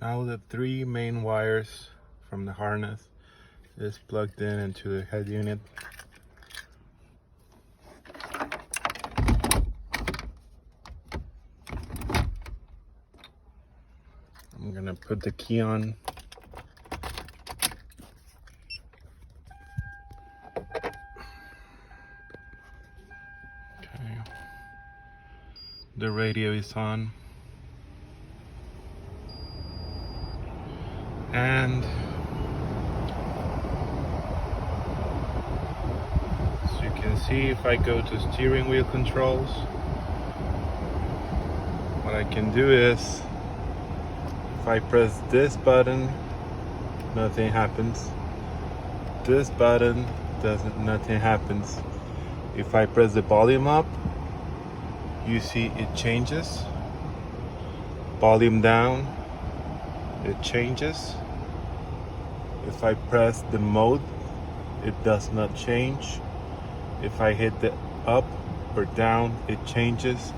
Now the three main wires from the harness is plugged in into the head unit. I'm gonna put the key on. Okay. The radio is on. And as you can see, if I go to steering wheel controls, what I can do is, if I press this button, nothing happens. This button nothing happens. If I press the volume up, you see it changes. Volume down, it changes. If I press the mode, it does not change. If I hit the up or down, it changes,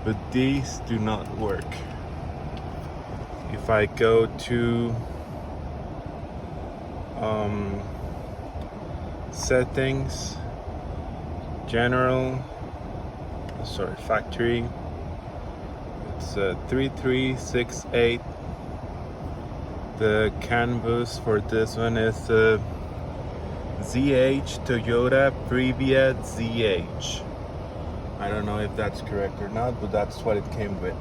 but these do not work. If I go to settings, factory, it's 3368. The canvas for this one is the ZH Toyota Previa ZH. I don't know if that's correct or not, but that's what it came with.